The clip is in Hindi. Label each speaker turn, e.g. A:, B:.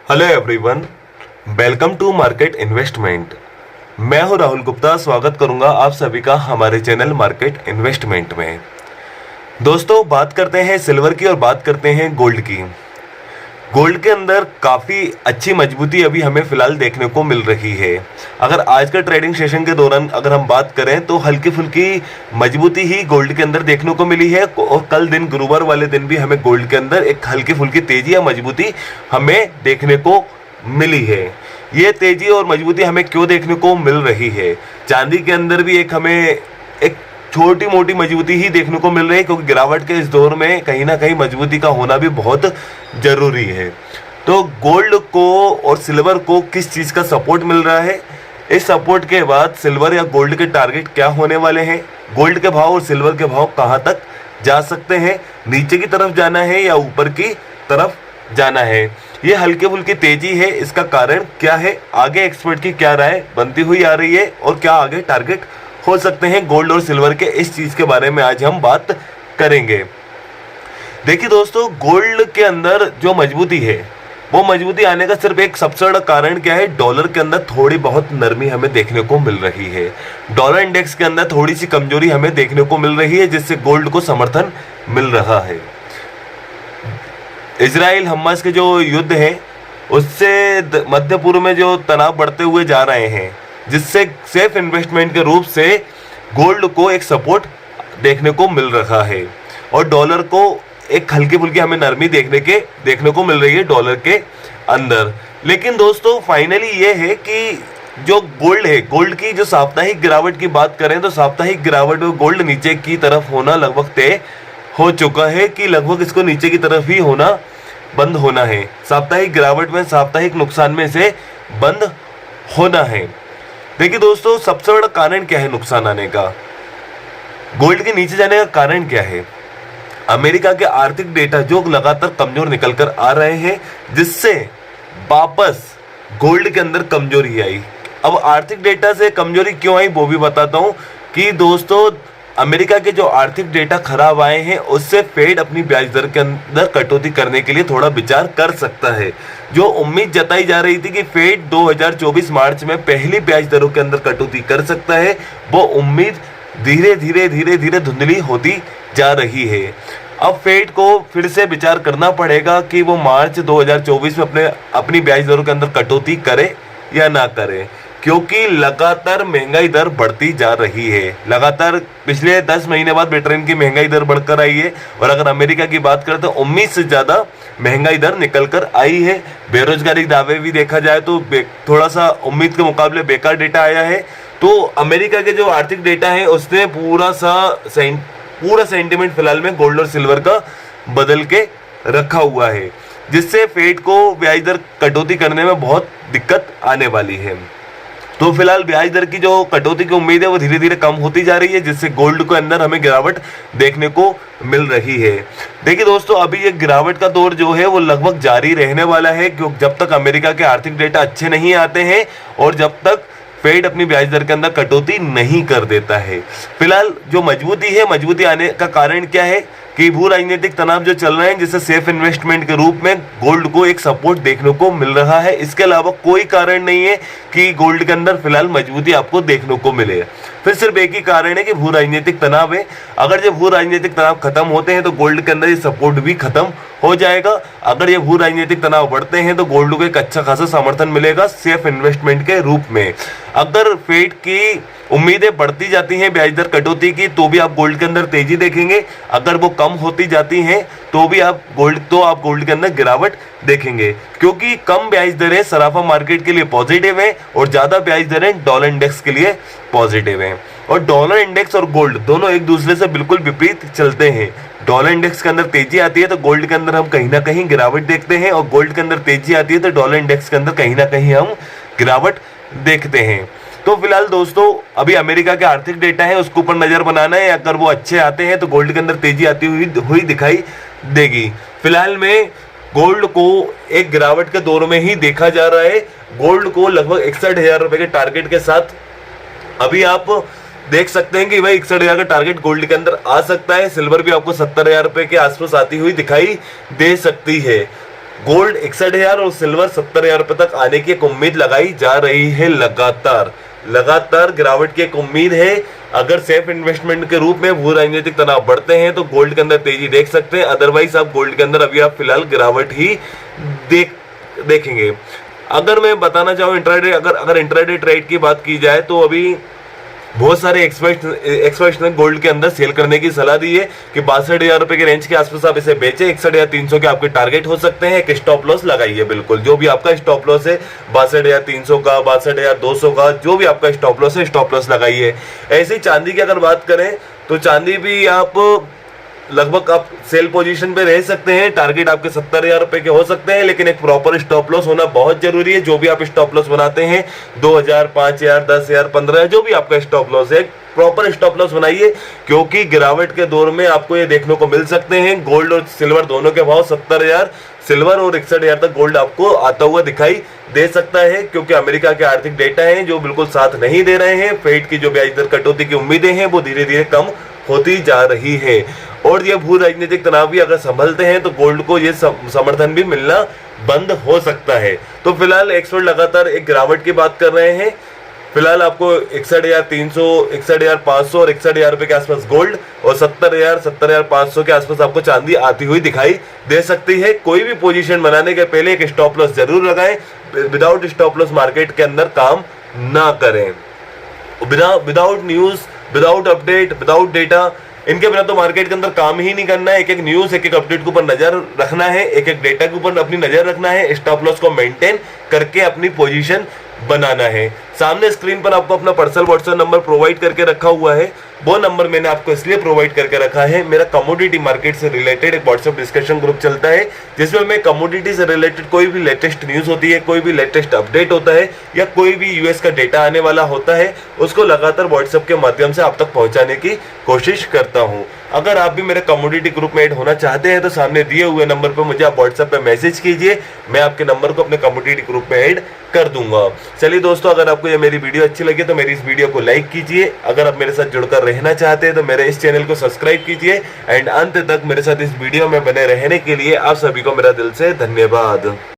A: Hello everyone, welcome to market investment. मैं हूं राहुल गुप्ता। स्वागत करूंगा आप सभी का हमारे चैनल मार्केट इन्वेस्टमेंट में। दोस्तों, बात करते हैं सिल्वर की और बात करते हैं गोल्ड की। गोल्ड के अंदर काफ़ी अच्छी मजबूती अभी हमें फिलहाल देखने को मिल रही है। अगर आज का ट्रेडिंग सेशन के दौरान अगर हम बात करें तो हल्की फुल्की मजबूती ही गोल्ड के अंदर देखने को मिली है और कल दिन गुरुवार वाले दिन भी हमें गोल्ड के अंदर एक हल्की फुल्की तेजी या मजबूती हमें देखने को मिली है। ये तेजी और मजबूती हमें क्यों देखने को मिल रही है? चांदी के अंदर भी हमें एक छोटी मोटी मजबूती ही देखने को मिल रही है, क्योंकि गिरावट के इस दौर में कहीं ना कहीं मजबूती का होना भी बहुत जरूरी है। तो गोल्ड को और सिल्वर को किस चीज़ का सपोर्ट मिल रहा है? इस सपोर्ट के बाद सिल्वर या गोल्ड के टारगेट क्या होने वाले हैं? गोल्ड के भाव और सिल्वर के भाव कहाँ तक जा सकते हैं? नीचे की तरफ जाना है या ऊपर की तरफ जाना है? ये हल्की फुल्की तेजी है, इसका कारण क्या है? आगे एक्सपर्ट की क्या राय बनती हुई आ रही है और क्या आगे टारगेट हो सकते हैं गोल्ड और सिल्वर के? इस चीज के बारे में आज हम बात करेंगे। देखिए दोस्तों, गोल्ड के अंदर जो मजबूती है वो मजबूती आने का सिर्फ एक सबसे बड़ा कारण क्या है? डॉलर के अंदर थोड़ी बहुत नरमी हमें देखने को मिल रही है। डॉलर इंडेक्स के अंदर थोड़ी सी कमजोरी हमें देखने को मिल रही है, जिससे गोल्ड को समर्थन मिल रहा है। इजराइल हमास के जो युद्ध है उससे मध्य पूर्व में जो तनाव बढ़ते हुए जा रहे हैं, जिससे सेफ इन्वेस्टमेंट के रूप से गोल्ड को एक सपोर्ट देखने को मिल रहा है और डॉलर को एक हल्की फुल्की हमें नरमी देखने को मिल रही है डॉलर के अंदर। लेकिन दोस्तों, फाइनली ये है कि जो गोल्ड है, गोल्ड की जो साप्ताहिक गिरावट की बात करें तो साप्ताहिक गिरावट में गोल्ड नीचे की तरफ होना लगभग तय हो चुका है कि लगभग इसको नीचे की तरफ ही होना बंद होना है। साप्ताहिक गिरावट में, साप्ताहिक नुकसान में से बंद होना है। देखिए दोस्तों, सबसे बड़ा कारण क्या है नुकसान आने का? गोल्ड के नीचे जाने का कारण क्या है? अमेरिका के आर्थिक डेटा जो लगातार कमजोर निकल कर आ रहे हैं, जिससे वापस गोल्ड के अंदर कमजोरी आई। अब आर्थिक डेटा से कमजोरी क्यों आई वो भी बताता हूं कि दोस्तों, अमेरिका के जो आर्थिक डेटा खराब आए हैं उससे फेड अपनी ब्याज दर के अंदर कटौती करने के लिए थोड़ा विचार कर सकता है। जो उम्मीद जताई जा रही थी कि फेड 2024 मार्च में पहली ब्याज दरों के अंदर कटौती कर सकता है, वो उम्मीद धीरे धीरे धुंधली होती जा रही है। अब फेड को फिर से विचार करना पड़ेगा कि वो मार्च 2024 में अपनी ब्याज दरों के अंदर कटौती करे या ना करे, क्योंकि लगातार महंगाई दर बढ़ती जा रही है। लगातार पिछले 10 महीने बाद ब्रिटेन की महंगाई दर बढ़कर आई है और अगर अमेरिका की बात करें तो उम्मीद से ज़्यादा महंगाई दर निकल कर आई है। बेरोजगारी दावे भी देखा जाए तो थोड़ा सा उम्मीद के मुकाबले बेकार डेटा आया है। तो अमेरिका के जो आर्थिक डेटा है उसने पूरा सेंटिमेंट फिलहाल में गोल्ड और सिल्वर का बदल के रखा हुआ है, जिससे फेड को ब्याज दर कटौती करने में बहुत दिक्कत आने वाली है। तो फिलहाल ब्याज दर की जो कटौती की उम्मीद है वो धीरे धीरे कम होती जा रही है, जिससे गोल्ड के अंदर हमें गिरावट देखने को मिल रही है। देखिए दोस्तों, अभी ये गिरावट का दौर जो है वो लगभग जारी रहने वाला है, क्योंकि जब तक अमेरिका के आर्थिक डेटा अच्छे नहीं आते हैं और जब तक फेड अपनी ब्याज दर के अंदर कटौती नहीं कर देता है। फिलहाल जो मजबूती है, मजबूती आने का कारण क्या है कि भू राजनीतिक तनाव जो चल रहे हैं, जिससे सेफ इन्वेस्टमेंट के रूप में गोल्ड को एक सपोर्ट देखने को मिल रहा है। इसके अलावा कोई कारण नहीं है कि गोल्ड के अंदर फिलहाल मजबूती आपको देखने को मिले। फिर सिर्फ एक ही कारण है कि भू राजनीतिक तनाव है। अगर जब भू राजनीतिक तनाव खत्म होते हैं तो गोल्ड के अंदर ये सपोर्ट भी खत्म हो जाएगा। अगर ये भू राजनीतिक तनाव बढ़ते हैं तो गोल्ड को एक अच्छा खासा समर्थन मिलेगा सेफ इन्वेस्टमेंट के रूप में। अगर फेड की उम्मीदें बढ़ती जाती हैं ब्याज दर कटौती की, तो भी आप गोल्ड के अंदर तेजी देखेंगे। अगर वो कम होती जाती हैं तो भी आप गोल्ड के अंदर गिरावट देखेंगे, क्योंकि कम ब्याज दरें सराफा मार्केट के लिए पॉजिटिव है और ज्यादा ब्याज दरें डॉलर इंडेक्स के लिए पॉजिटिव है। और डॉलर इंडेक्स और गोल्ड दोनों एक दूसरे से बिल्कुल विपरीत चलते हैं। डॉलर इंडेक्स के अंदर तेजी आती है तो गोल्ड के अंदर हम कहीं ना कहीं गिरावट देखते हैं, और गोल्ड के अंदर तेजी आती है तो डॉलर इंडेक्स के अंदर कहीं ना कहीं हम गिरावट देखते हैं। तो फिलहाल दोस्तों, अभी अमेरिका के आर्थिक डेटा है उसके ऊपर नजर बनाना है। अगर वो अच्छे आते हैं तो गोल्ड के अंदर तेजी आती हुई दिखाई देगी। फिलहाल में गोल्ड को एक गिरावट के दौर में ही देखा जा रहा है। गोल्ड को लगभग 61,000 रुपए के टारगेट के साथ अभी आप देख सकते हैं कि भाई 61,000 का टारगेट गोल्ड के अंदर आ सकता है। सिल्वर भी आपको 70,000 रुपए के आसपास आती हुई दिखाई दे सकती है। गोल्ड 61,000 और सिल्वर 70,000 रुपए तक आने की एक उम्मीद लगाई जा रही है। लगातार गिरावट की एक उम्मीद है। अगर सेफ इन्वेस्टमेंट के रूप में भू राजनीतिक तनाव बढ़ते हैं तो गोल्ड के अंदर तेजी देख सकते हैं, अदरवाइज आप गोल्ड के अंदर अभी आप फिलहाल गिरावट ही देखेंगे। अगर मैं बताना चाहूँ इंट्राडे, अगर इंट्राडे ट्रेड की बात की जाए तो अभी बहुत सारे एक्सपर्ट्स ने गोल्ड के अंदर सेल करने की सलाह दी है कि 62,000 रुपए के रेंज के आसपास आप इसे बेचें। 61,300 के आपके टारगेट हो सकते हैं। एक स्टॉप लॉस लगाइए, बिल्कुल जो भी आपका स्टॉप लॉस है 62,300 का, 62,200 का, जो भी आपका स्टॉप लॉस है स्टॉप लॉस लगाइए। ऐसे ही चांदी की अगर बात करें तो चांदी भी आप लगभग आप सेल पोजीशन पे रह सकते हैं। टारगेट आपके 70,000 रुपए के हो सकते हैं, लेकिन एक प्रॉपर स्टॉप लॉस होना बहुत जरूरी है। जो भी आप स्टॉप लॉस बनाते हैं 2,000, 5,000, 10,000, 15,000, जो भी आपका स्टॉप लॉस है प्रॉपर स्टॉप लॉस बनाइए, क्योंकि गिरावट के दौर में आपको ये देखने को मिल सकते हैं गोल्ड और सिल्वर दोनों के भाव 70,000 सिल्वर और 61,000 तक गोल्ड आपको आता हुआ दिखाई दे सकता है, क्योंकि अमेरिका के आर्थिक डेटा हैं जो बिल्कुल साथ नहीं दे रहे हैं। फेड की जो ब्याज दर कटौती की उम्मीदें हैं वो धीरे धीरे कम होती जा रही है, और ये भू राजनीतिक तनाव भी अगर संभलते हैं तो गोल्ड को ये समर्थन भी मिलना बंद हो सकता है। तो फिलहाल एक्सपर्ट लगातार एक गिरावट की बात कर रहे हैं। फिलहाल आपको 61,300, 61,500 और 61,000 रुपए के आसपास गोल्ड और 70,000, 70,500 के आसपास आपको चांदी आती हुई दिखाई दे सकती है। कोई भी पोजीशन बनाने के पहले एक स्टॉप लॉस जरूर लगाएं। विदाउट स्टॉप लॉस मार्केट के अंदर काम ना करें। Without news, without update, without data, इनके बिना तो मार्केट के अंदर काम ही नहीं करना है। एक एक न्यूज, एक एक अपडेट के ऊपर नजर रखना है, एक एक डेटा के ऊपर अपनी नजर रखना है, स्टॉप लॉस को मेंटेन करके अपनी पोजीशन बनाना है। सामने स्क्रीन पर आपको अपना पर्सनल व्हाट्सएप नंबर प्रोवाइड करके रखा हुआ है। वो नंबर मैंने आपको इसलिए प्रोवाइड करके रखा है, मेरा कमोडिटी मार्केट से रिलेटेड एक व्हाट्सएप डिस्कशन ग्रुप चलता है, जिसमें मैं कमोडिटी से रिलेटेड कोई भी लेटेस्ट न्यूज होती है, कोई भी लेटेस्ट अपडेट होता है, या कोई भी यूएस का डेटा आने वाला होता है, उसको लगातार व्हाट्सएप के माध्यम से आप तक पहुंचाने की कोशिश करता हूं। अगर आप भी मेरे कमोडिटी ग्रुप में ऐड होना चाहते हैं तो सामने दिए हुए नंबर पर मुझे आप व्हाट्सएप पे मैसेज कीजिए, मैं आपके नंबर को अपने कमोडिटी ग्रुप में ऐड कर दूंगा। चलिए दोस्तों, अगर आपको ये मेरी वीडियो अच्छी लगी तो मेरी इस वीडियो को लाइक कीजिए। अगर आप मेरे साथ जुड़कर रहना चाहते हैं तो मेरे इस चैनल को सब्सक्राइब कीजिए, एंड अंत तक मेरे साथ इस वीडियो में बने रहने के लिए आप सभी को मेरा दिल से धन्यवाद।